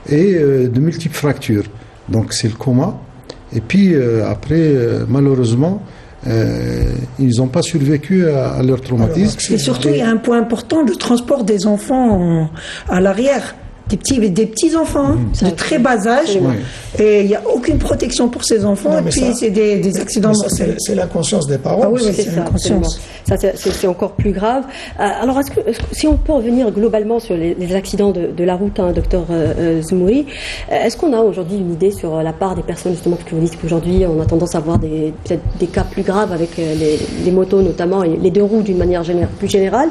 et de multiples fractures. Donc c'est le coma. Et puis après, malheureusement, ils n'ont pas survécu à leur traumatisme. Et surtout, il y a un point important, le transport des enfants à l'arrière. Des petits enfants, hein, de très bas âge, et il n'y a aucune protection pour ces enfants, Non, et puis c'est des accidents mortels. C'est l'inconscience des parents. Ah oui, C'est ça, l'inconscience. ça c'est encore plus grave. Alors, si on peut revenir globalement sur les accidents de la route, hein, docteur Zmouri, est-ce qu'on a aujourd'hui une idée sur la part des personnes, justement, parce que vous dites qu'aujourd'hui, on a tendance à voir peut-être des cas plus graves avec les motos, notamment, et les deux roues d'une manière plus générale.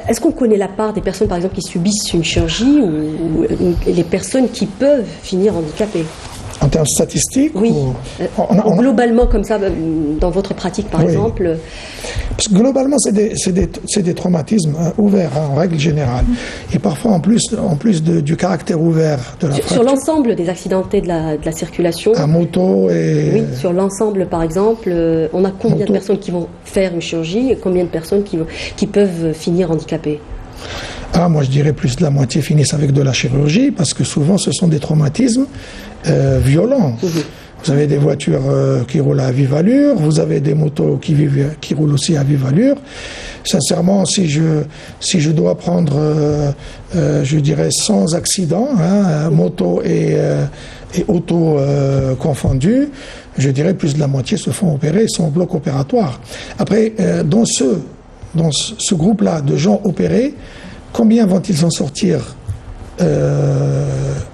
Est-ce qu'on connaît la part des personnes, par exemple, qui subissent une chirurgie ou les personnes qui peuvent finir handicapées? En termes statistiques? Oui. Globalement, comme ça, dans votre pratique, par exemple? Parce que globalement, c'est des traumatismes ouverts, hein, en règle générale. Et parfois, en plus du caractère ouvert de la fracture. Sur l'ensemble des accidentés de la circulation? À moto et... Oui, sur l'ensemble, par exemple, on a combien de personnes qui vont faire une chirurgie et combien de personnes qui peuvent finir handicapées? Moi, je dirais plus de la moitié finissent avec de la chirurgie, parce que souvent, ce sont des traumatismes violents. Vous avez des voitures qui roulent à vive allure, vous avez des motos qui roulent aussi à vive allure. Sincèrement, si je dois prendre, je dirais, sans accident, hein, moto et auto confondus, je dirais plus de la moitié se font opérer, sont au bloc opératoire. Après, dans ce groupe-là de gens opérés, combien vont-ils en sortir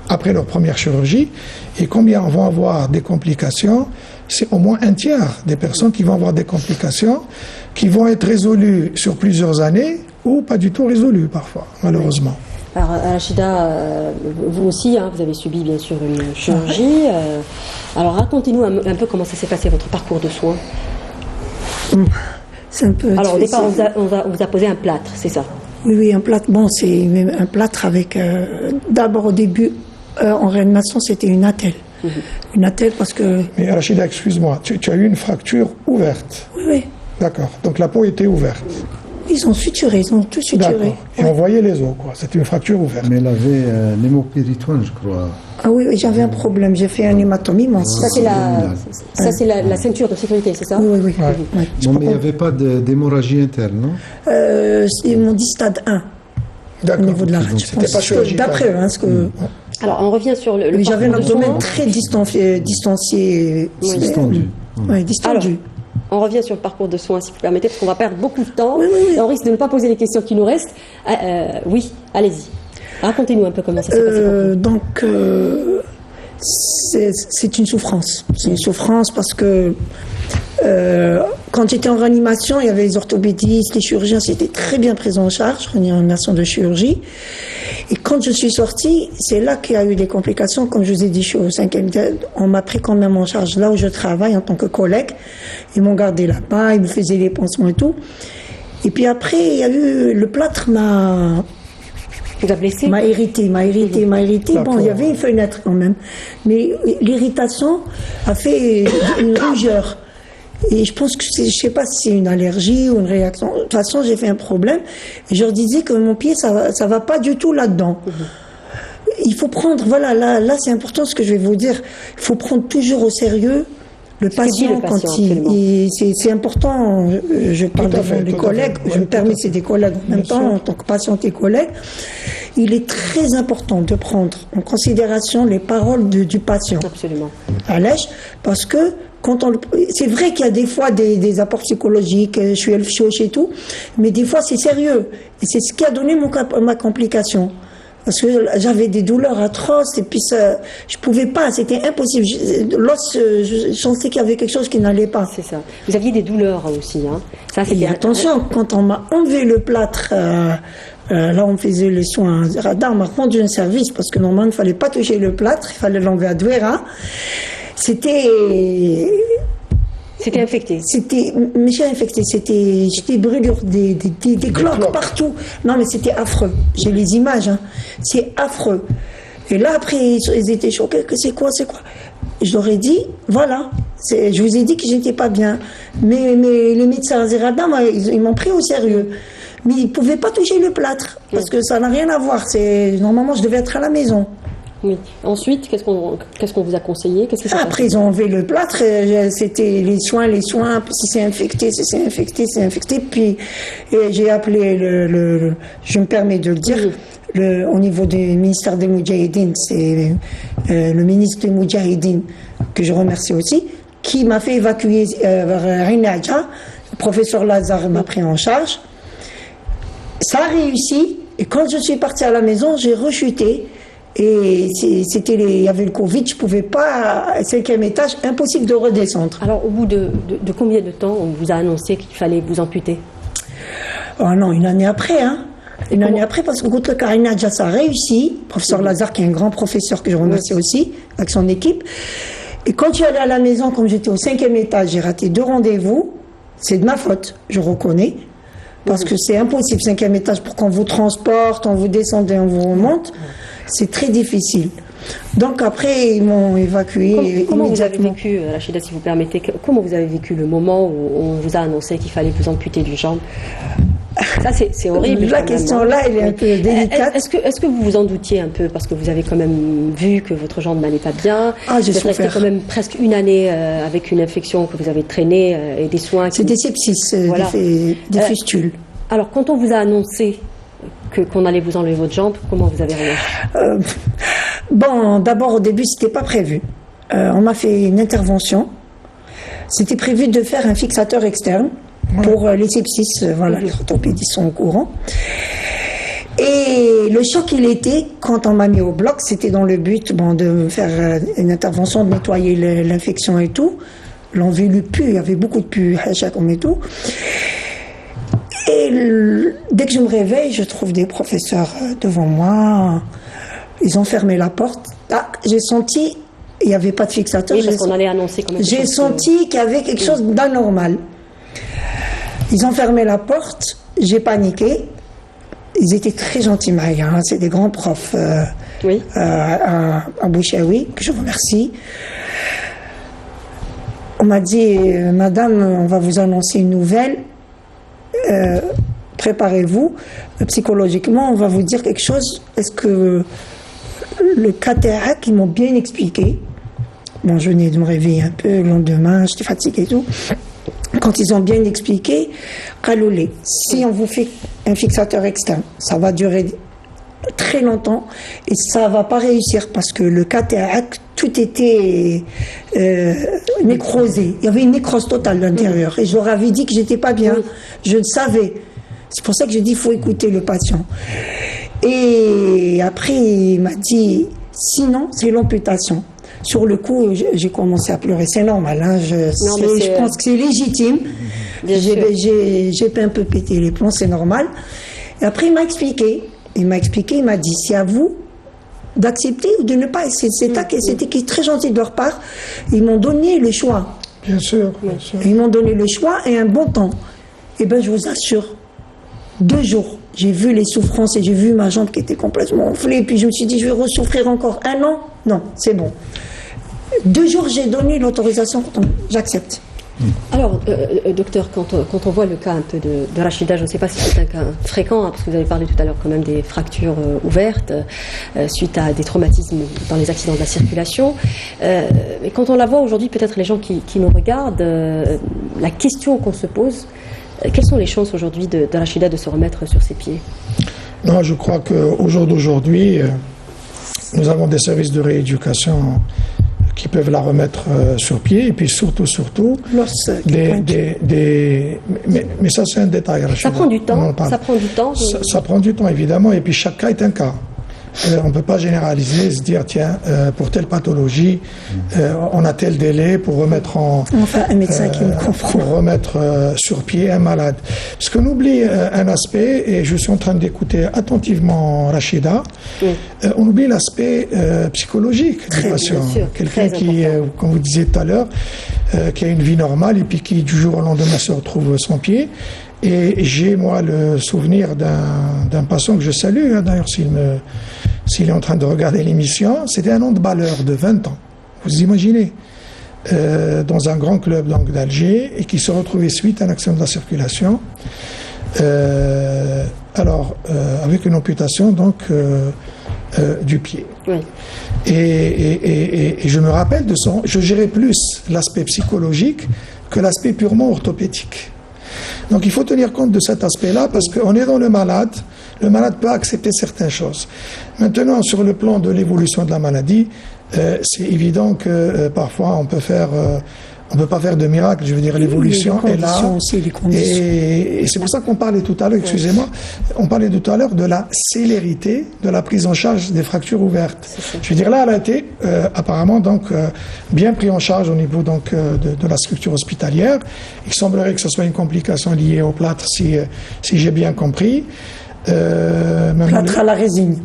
après leur première chirurgie et combien vont avoir des complications? C'est au moins un tiers des personnes qui vont avoir des complications qui vont être résolues sur plusieurs années ou pas du tout résolues parfois, malheureusement. Alors, Rachida, vous aussi, hein, vous avez subi bien sûr une chirurgie. Alors, racontez-nous un peu comment ça s'est passé, votre parcours de soins. C'est un peu Alors, au difficile. départ, on vous a posé un plâtre, c'est ça? Oui, un plâtre. Bon, c'est un plâtre avec... d'abord, au début, en réanimation, c'était une attelle. Une attelle parce que... Mais Rachida, excuse-moi, tu as eu une fracture ouverte? Oui. D'accord, donc la peau était ouverte? Ils ont suturé, ils ont tout suturé. D'accord. Et on voyait les os, quoi. C'était une fracture ouverte. Mais elle avait un hémopéritoine, je crois. Ah oui, j'avais un problème. J'ai fait une hématomie, moi aussi. Ça, c'est la ceinture de sécurité, c'est ça? Oui. Ouais. Non, mais il n'y avait pas d'hémorragie interne, non? Ils m'ont dit stade 1 au D'accord. niveau de la Donc, rate. c'était pas chirurgical. D'après eux, hein, ce que... Alors, on revient sur le Mais j'avais un parcours de abdomen soins. très distancié. Oui. Distendu. Oui, distendu. Alors, on revient sur le parcours de soins, si vous permettez, parce qu'on va perdre beaucoup de temps. Oui. Et on risque de ne pas poser les questions qui nous restent. Oui, allez-y. Racontez-nous un peu comment ça s'est passé. pour vous. C'est une souffrance. C'est une souffrance parce que quand j'étais en réanimation, il y avait les orthopédistes, les chirurgiens, c'était très bien pris en charge, en réanimation de chirurgie. Et quand je suis sortie, c'est là qu'il y a eu des complications. Comme je vous ai dit, je suis au 5e, on m'a pris quand même en charge là où je travaille en tant que collègue. Ils m'ont gardé là-bas, ils me faisaient les pansements et tout. Et puis après, il y a eu, le plâtre Vous a blessé? m'a irrité. Bon, il y avait une fenêtre quand même. Mais l'irritation a fait une rougeur. Et je pense que je sais pas si c'est une allergie ou une réaction. De toute façon, j'ai fait un problème. Et je leur disais que mon pied, ça va pas du tout là-dedans. Il faut prendre, voilà, là, c'est important ce que je vais vous dire. Il faut prendre toujours au sérieux le que dit patient le patient, quand c'est important. Je parle Tout à fait, devant des tout à collègues. fait. Je Oui, me permets, tout à c'est des collègues en même Bien temps, sûr. en tant que patiente et collègue. Il est très important de prendre en considération les paroles du patient. Absolument. À l'âge, parce que c'est vrai qu'il y a des fois des apports psychologiques, je suis elfchoche et tout, mais des fois c'est sérieux. Et c'est ce qui a donné ma complication. Parce que j'avais des douleurs atroces et puis je pouvais pas, c'était impossible. L'os, je sentais qu'il y avait quelque chose qui n'allait pas. C'est ça. Vous aviez des douleurs aussi, hein? Ça, Et c'était attention, quand on m'a enlevé le plâtre, là on faisait les soins radar, on m'a rendu un service parce que normalement il ne fallait pas toucher le plâtre, il fallait l'enlever à Douera. C'était infecté. mais j'ai infecté, j'étais brûlure, des cloques partout. Non, mais c'était affreux. J'ai les images, hein. C'est affreux. Et là, après, ils étaient choqués, que c'est quoi? Je leur ai dit, voilà, je vous ai dit que j'étais pas bien. Mais les médecins Zéradam, ils m'ont pris au sérieux. Mais ils pouvaient pas toucher le plâtre, parce que ça n'a rien à voir. Normalement, je devais être à la maison. Oui. Ensuite, qu'est-ce qu'on vous a conseillé? Qu'est-ce qui s'est Après, passé? ils ont enlevé le plâtre, c'était les soins, si c'est infecté, puis j'ai appelé je me permets de le dire, au niveau du ministère des Moudjahidines, c'est le ministre des Moudjahidines, que je remercie aussi, qui m'a fait évacuer vers Rinaja. Le professeur Lazare m'a pris en charge. Ça a réussi, et quand je suis partie à la maison, j'ai rechuté. Et il y avait le Covid, je pouvais pas, 5e étage, impossible de redescendre. Alors, au bout de combien de temps on vous a annoncé qu'il fallait vous amputer? Oh non, une année après, hein. Une année après, parce que contre le Karina Adja, ça a réussi. Professeur Lazare, qui est un grand professeur que je remercie aussi, avec son équipe. Et quand je suis allée à la maison, comme j'étais au 5e étage, j'ai raté 2 rendez-vous. C'est de ma faute, je reconnais. Parce que c'est impossible, 5e étage, pour qu'on vous transporte, on vous descende et on vous remonte. C'est très difficile. Donc après, ils m'ont évacué. Comment vous avez vécu, Rachida, si vous permettez, comment vous avez vécu le moment où on vous a annoncé qu'il fallait vous amputer d'une jambe? Ça, c'est horrible. La question-là, elle est un peu délicate. Est-ce que vous vous en doutiez un peu? Parce que vous avez quand même vu que votre jambe n'allait pas bien. Ah, j'ai vous êtes resté souffert. quand même presque une année avec une infection que vous avez traînée et des soins. C'est des sepsis, Voilà. des fistules. Alors, quand on vous a annoncé qu'on allait vous enlever votre jambe, comment vous avez réagi? Bon, d'abord, au début, c'était pas prévu. On m'a fait une intervention. C'était prévu de faire un fixateur externe pour les sepsis. Voilà, les orthopédistes sont au courant. Et le choc, il était, quand on m'a mis au bloc, c'était dans le but de faire une intervention, de nettoyer l'infection et tout. L'enlever le pus, il y avait beaucoup de pus, comme et tout. Et dès que je me réveille, je trouve des professeurs devant moi. Ils ont fermé la porte. Ah, j'ai senti, il n'y avait pas de fixateur. Oui, parce qu'on allait annoncer quand même. J'ai senti qu'il y avait quelque chose d'anormal. Ils ont fermé la porte, j'ai paniqué. Ils étaient très gentils, Maïa, hein. C'est des grands profs Oui. à Bouchaoui, que je remercie. On m'a dit, Madame, on va vous annoncer une nouvelle. préparez-vous psychologiquement, on va vous dire quelque chose. Est-ce que le cataract, ils m'ont bien expliqué. Bon, je venais de me réveiller un peu le lendemain, j'étais fatiguée et tout. Quand ils ont bien expliqué, Kaloulé, si on vous fait un fixateur externe, ça va durer très longtemps et ça va pas réussir parce que le cataracte, tout était nécrosé. Il y avait une nécrose totale à l'intérieur et je leur avais dit que j'étais pas bien. Je le savais. C'est pour ça que j'ai dit il faut écouter le patient. Et après, il m'a dit sinon, c'est l'amputation. Sur le coup, j'ai commencé à pleurer. C'est normal, hein. Je pense que c'est légitime. J'ai un peu pété les plombs, c'est normal. Et après, il m'a expliqué. Il m'a dit, c'est à vous d'accepter ou de ne pas. C'était très gentil de leur part. Ils m'ont donné le choix. Bien sûr, bien sûr. Ils m'ont donné le choix et un bon temps. Eh bien, je vous assure, 2 jours, j'ai vu les souffrances et j'ai vu ma jambe qui était complètement enflée. Puis je me suis dit, je vais ressouffrir encore 1 an. Non, c'est bon. 2 jours, j'ai donné l'autorisation, j'accepte. Alors, docteur, quand on voit le cas un peu de Rachida, je ne sais pas si c'est un cas fréquent, hein, parce que vous avez parlé tout à l'heure quand même des fractures ouvertes suite à des traumatismes dans les accidents de la circulation. Mais quand on la voit aujourd'hui, peut-être les gens qui nous regardent, la question qu'on se pose, quelles sont les chances aujourd'hui de Rachida de se remettre sur ses pieds? Non, je crois qu'au jour d'aujourd'hui, nous avons des services de rééducation qui peuvent la remettre sur pied, et puis surtout, mais ça c'est un détail. Ça prend du temps, ça prend du temps. Ça prend du temps, évidemment, et puis chaque cas est un cas. On ne peut pas généraliser, se dire, tiens, pour telle pathologie, on a tel délai pour remettre Enfin, un médecin qui me comprend. Pour remettre sur pied un malade. Parce qu'on oublie un aspect, et je suis en train d'écouter attentivement Rachida, on oublie l'aspect psychologique du patient. Quelqu'un qui, comme vous disiez tout à l'heure, qui a une vie normale, et puis qui, du jour au lendemain, se retrouve sans pied. Et j'ai, moi, le souvenir d'un patient que je salue, hein, d'ailleurs, s'il est en train de regarder l'émission, c'était un handballeur de 20 ans. Vous imaginez, dans un grand club donc, d'Alger, et qui se retrouvait suite à un accident de la circulation, avec une amputation donc, du pied. Oui. Et je me rappelle je gérais plus l'aspect psychologique que l'aspect purement orthopédique. Donc il faut tenir compte de cet aspect-là parce qu'on est dans le malade peut accepter certaines choses. Maintenant, sur le plan de l'évolution de la maladie, c'est évident que parfois on peut pas faire de miracle. Je veux dire, l'évolution est là. Et c'est pour ça qu'on parlait tout à l'heure, on parlait tout à l'heure de la célérité de la prise en charge des fractures ouvertes. Je veux dire, là, elle a été apparemment donc bien pris en charge au niveau donc de la structure hospitalière. Il semblerait que ce soit une complication liée au plâtre, si j'ai bien compris. Plâtre à la résine.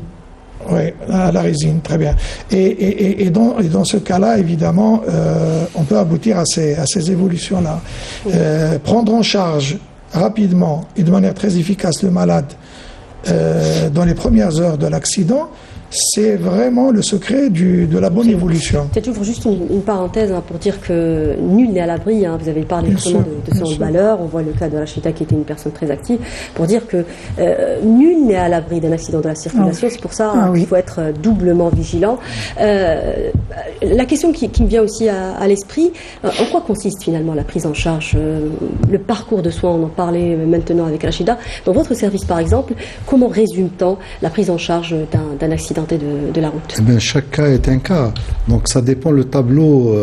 Oui, à la résine, très bien. Et dans ce cas-là, évidemment, on peut aboutir à ces évolutions-là. Prendre en charge rapidement et de manière très efficace le malade dans les premières heures de l'accident, c'est vraiment le secret de la bonne évolution. Peut-être j'ouvre juste une parenthèse pour dire que nul n'est à l'abri. Vous avez parlé de ce handballeur, on voit le cas de Rachida qui était une personne très active, pour dire que nul n'est à l'abri d'un accident de la circulation. C'est pour ça qu'il faut être doublement vigilant. La question qui me vient aussi à l'esprit, en quoi consiste finalement la prise en charge, le parcours de soins, on en parlait maintenant avec Rachida. Dans votre service par exemple, comment résume-t-on la prise en charge d'un accident de la route? Eh bien, chaque cas est un cas. Donc ça dépend le tableau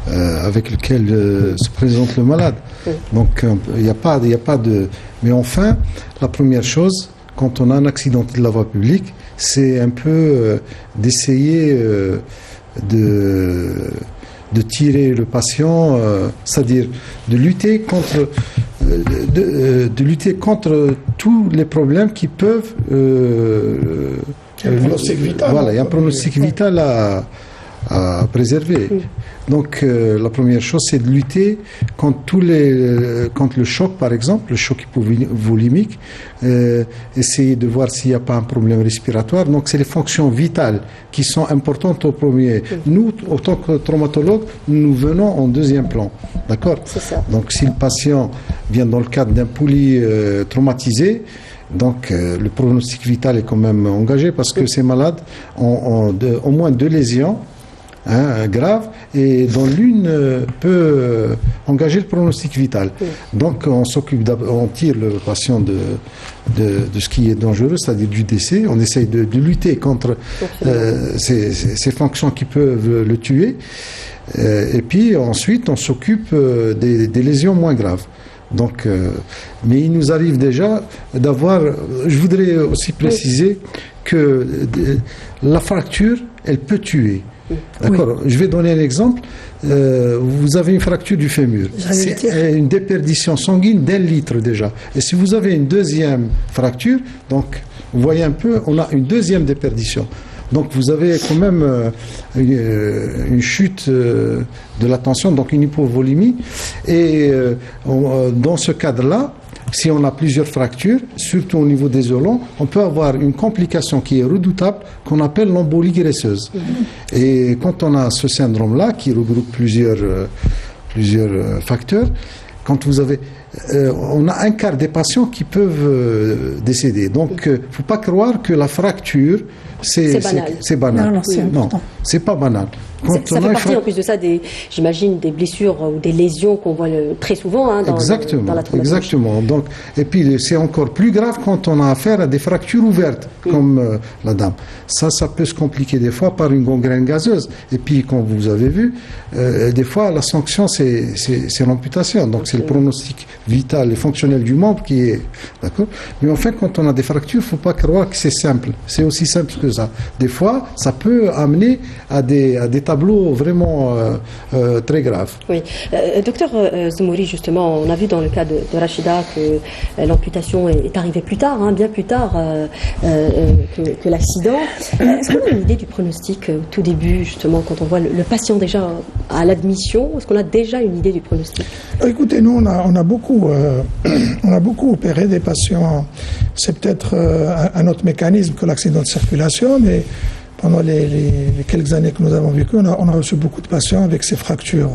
avec lequel se présente le malade. Donc il n'y a pas de... Mais enfin, la première chose, quand on a un accident de la voie publique, c'est un peu d'essayer de tirer le patient, c'est-à-dire de lutter contre tous les problèmes qui peuvent... il y a un pronostic vital. Voilà, il y a un pronostic vital à préserver. Donc la première chose, c'est de lutter contre le choc, par exemple, le choc hypovolimique, essayer de voir s'il n'y a pas un problème respiratoire. Donc c'est les fonctions vitales qui sont importantes au premier. Nous, en tant que traumatologues, nous venons en deuxième plan. D'accord ? C'est ça. Donc si le patient vient dans le cadre d'un poli traumatisé, donc le pronostic vital est quand même engagé parce que ces malades ont au moins 2 lésions graves et dont l'une peut engager le pronostic vital. Donc on tire le patient de ce qui est dangereux, c'est-à-dire du décès. On essaye de lutter contre ces fonctions qui peuvent le tuer. Et puis ensuite on s'occupe des lésions moins graves. Donc, mais il nous arrive déjà d'avoir. Je voudrais aussi préciser que la fracture, elle peut tuer. D'accord. Je vais donner un exemple. Vous avez une fracture du fémur. C'est une déperdition sanguine d'1 litre déjà. Et si vous avez une deuxième fracture, donc vous voyez un peu, on a une deuxième déperdition. Donc vous avez quand même une chute de la tension, donc une hypovolémie. Et dans ce cadre-là, si on a plusieurs fractures, surtout au niveau des isolants, on peut avoir une complication qui est redoutable, qu'on appelle l'embolie graisseuse. Et quand on a ce syndrome-là, qui regroupe plusieurs facteurs, quand vous avez... on a un quart des patients qui peuvent décéder. Donc, il ne faut pas croire que la fracture, c'est banal. Non, c'est pas banal. Ça fait partie en plus de ça, j'imagine, des blessures ou des lésions qu'on voit très souvent dans la traumatologie. Exactement. Donc, et puis c'est encore plus grave quand on a affaire à des fractures ouvertes, comme la dame. Ça peut se compliquer des fois par une gangrène gazeuse. Et puis, comme vous avez vu, des fois la sanction c'est l'amputation. Donc c'est le pronostic vital et fonctionnel du membre qui est d'accord. Mais enfin, quand on a des fractures, il ne faut pas croire que c'est simple. C'est aussi simple que ça. Des fois, ça peut amener à des tableau vraiment très grave. Oui. Docteur Zoumouri, justement, on a vu dans le cas de Rachida que l'amputation est arrivée plus tard, bien plus tard que l'accident. Est-ce qu'on a une idée du pronostic au tout début, justement, quand on voit le patient déjà à l'admission? Est-ce qu'on a déjà une idée du pronostic? Écoutez, nous, on a beaucoup opéré des patients. C'est peut-être un autre mécanisme que l'accident de circulation, mais pendant les quelques années que nous avons vécues, on a reçu beaucoup de patients avec ces fractures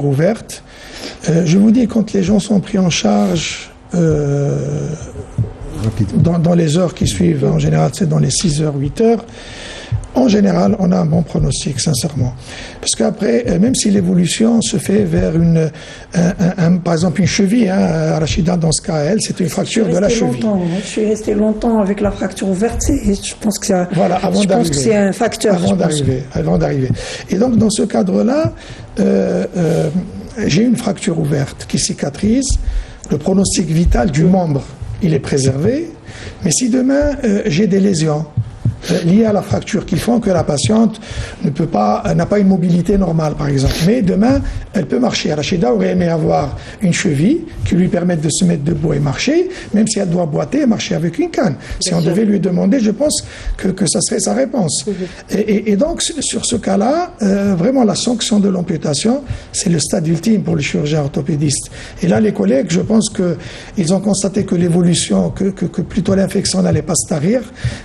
ouvertes. Je vous dis, quand les gens sont pris en charge dans les heures qui suivent, en général c'est dans les 6 heures, 8 heures, en général, on a un bon pronostic, sincèrement. Parce qu'après, même si l'évolution se fait vers par exemple, une cheville, Rachida, dans ce cas, c'était une fracture de la cheville. Je suis resté longtemps avec la fracture ouverte. Je pense que c'est un facteur. Avant d'arriver. Et donc, dans ce cadre-là, j'ai une fracture ouverte qui cicatrise. Le pronostic vital du membre, il est préservé. Mais si demain, j'ai des lésions liées à la fracture qui font que la patiente n'a pas une mobilité normale, par exemple. Mais demain, elle peut marcher. Rachida aurait aimé avoir une cheville qui lui permette de se mettre debout et marcher, même si elle doit boiter et marcher avec une canne. Si on devait lui demander, je pense que ça serait sa réponse. Et donc, sur ce cas-là, vraiment la sanction de l'amputation, c'est le stade ultime pour le chirurgien orthopédiste. Et là, les collègues, je pense qu'ils ont constaté que l'évolution, que plutôt l'infection n'allait pas se tarir,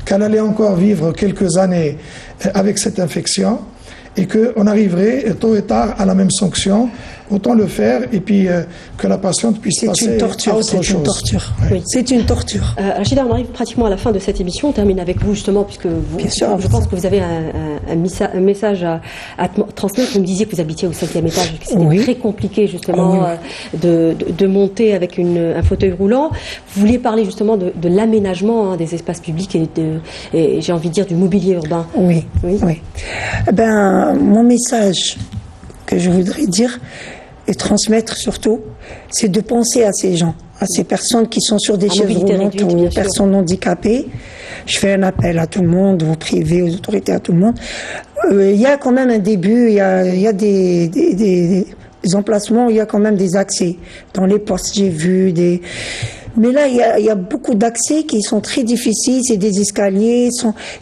qu'elle allait encore vivre quelques années avec cette infection et qu'on arriverait tôt et tard à la même sanction. Autant le faire et puis que la patiente puisse passer à autre chose. C'est une torture. Oui. C'est une torture. Rachida, on arrive pratiquement à la fin de cette émission. On termine avec vous justement, puisque je pense que vous avez un message à transmettre. Vous me disiez que vous habitiez au 5e étage, que c'était très compliqué justement de monter avec un fauteuil roulant. Vous vouliez parler justement de l'aménagement des espaces publics et j'ai envie de dire du mobilier urbain. Oui. Mon message que je voudrais dire et transmettre surtout, c'est de penser à ces gens, à ces personnes qui sont sur des chaises roulantes ou personnes handicapées. Je fais un appel à tout le monde, aux privés, aux autorités, à tout le monde. Il y a quand même un début, il y a des emplacements, il y a quand même des accès. Dans les postes, j'ai vu Mais là, il y a beaucoup d'accès qui sont très difficiles. C'est des escaliers.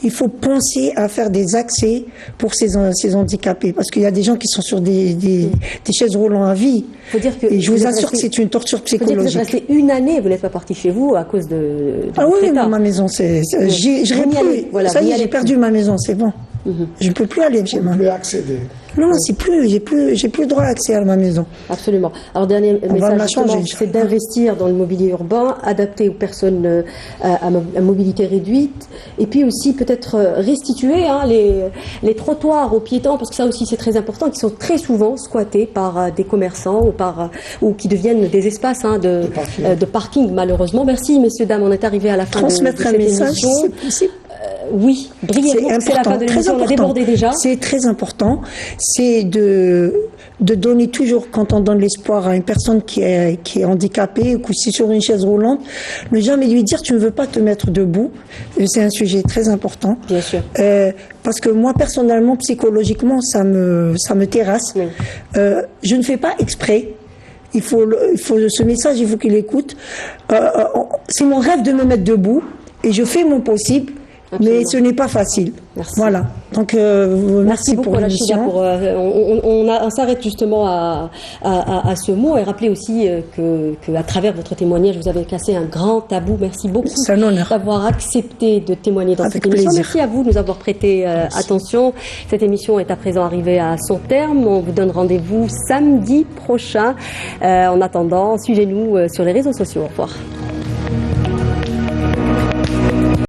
Il faut penser à faire des accès pour ces handicapés. Parce qu'il y a des gens qui sont sur des chaises roulantes à vie. Faut dire que et je vous assure que c'est une torture psychologique. Vous êtes resté une année, vous n'êtes pas parti chez vous à cause de ah oui, état. ma maison, je plus. Voilà, ça y est, j'ai perdu ma maison, c'est bon. Je ne peux plus aller chez moi. On ne peut plus accéder. Non, c'est plus, j'ai plus droit à accès à ma maison. Absolument. Alors, dernier message, c'est d'investir dans le mobilier urbain, adapté aux personnes à mobilité réduite, et puis aussi peut-être restituer les trottoirs aux piétons, parce que ça aussi c'est très important, qui sont très souvent squattés par des commerçants ou qui deviennent des espaces de parking, malheureusement. Merci, messieurs, dames, on est arrivé à la fin de cette émission. Transmettre un message, c'est possible. Oui, brièvement, c'est la fin de l'émission, on a débordé déjà. C'est très important, c'est de donner toujours, quand on donne l'espoir à une personne qui est handicapée ou qui est sur une chaise roulante, ne jamais lui dire tu ne veux pas te mettre debout. C'est un sujet très important. Bien sûr. Parce que moi, personnellement, psychologiquement, ça me terrasse. Oui. Je ne fais pas exprès. Il faut ce message, il faut qu'il écoute. C'est mon rêve de me mettre debout et je fais mon possible. Absolument. Mais ce n'est pas facile. Merci. Voilà. Donc, merci beaucoup, pour l'émission. On s'arrête justement à ce mot et rappeler aussi que à travers votre témoignage, vous avez cassé un grand tabou. Merci beaucoup d'avoir accepté de témoigner dans cette émission. Merci à vous de nous avoir prêté attention. Cette émission est à présent arrivée à son terme. On vous donne rendez-vous samedi prochain. En attendant, suivez-nous sur les réseaux sociaux. Au revoir.